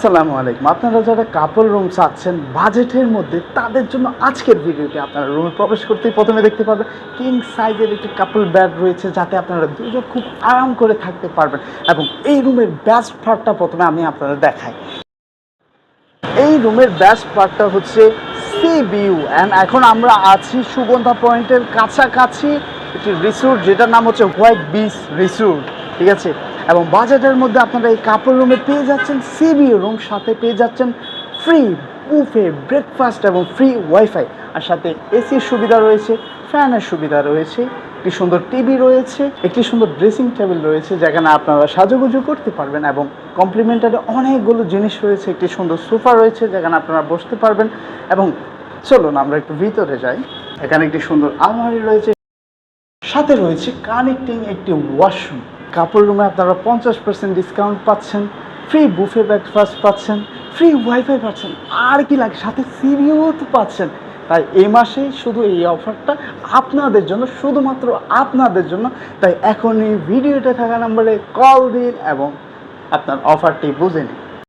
আসসালামু আলাইকুম। আপনারা যারা কাপল রুম চাচ্ছেন বাজেটের মধ্যে, তাদের জন্য আজকের ভিডিওতে আপনারা রুমে প্রবেশ করতেই প্রথমে দেখতে পারবেন কিং সাইজের একটি কাপল বেড রয়েছে, যাতে আপনারা দুজন খুব আরাম করে থাকতে পারবেন। এবং এই রুমের বেস্ট পার্টটা প্রথমে আমি আপনাদের দেখাই। এই রুমের বেস্ট পার্টটা হচ্ছে সি ভিউ। অ্যান্ড এখন আমরা আছি সুগন্ধা পয়েন্টের কাছাকাছি একটি রিসোর্ট, যেটার নাম হচ্ছে হোয়াইট বিচ রিসোর্ট, ঠিক আছে। এবং বাজেটের মধ্যে আপনারা এই কাপল রুমে পেয়ে যাচ্ছেন সি ভিউ রুম, সাথে পেয়ে যাচ্ছেন ফ্রি বুফে ব্রেকফাস্ট এবং ফ্রি ওয়াইফাই, আর সাথে এসির সুবিধা রয়েছে, ফ্যানের সুবিধা রয়েছে, একটি সুন্দর টিভি রয়েছে, একটি সুন্দর ড্রেসিং টেবিল রয়েছে যেখানে আপনারা সাজুগুজু করতে পারবেন, এবং কমপ্লিমেন্টারি অনেকগুলো জিনিস রয়েছে। একটি সুন্দর সোফা রয়েছে যেখানে আপনারা বসতে পারবেন। এবং চলুন আমরা একটু ভিতরে যাই। এখানে একটি সুন্দর আলমারি রয়েছে, সাথে রয়েছে কানেক্টিং একটি ওয়াশরুম। কাপড় রুমে আপনারা 50% ডিসকাউন্ট পাচ্ছেন, ফ্রি বুফে ব্রেকফাস্ট পাচ্ছেন, ফ্রি ওয়াইফাই পাচ্ছেন, আর কি লাগে, সাথে সিভিও তো পাচ্ছেন। তাই এই মাসে শুধু এই অফারটা আপনাদের জন্য, শুধুমাত্র আপনাদের জন্য। তাই এখনই ভিডিওতে থাকা নাম্বারে কল দিন এবং আপনার অফারটি বুঝে নিন।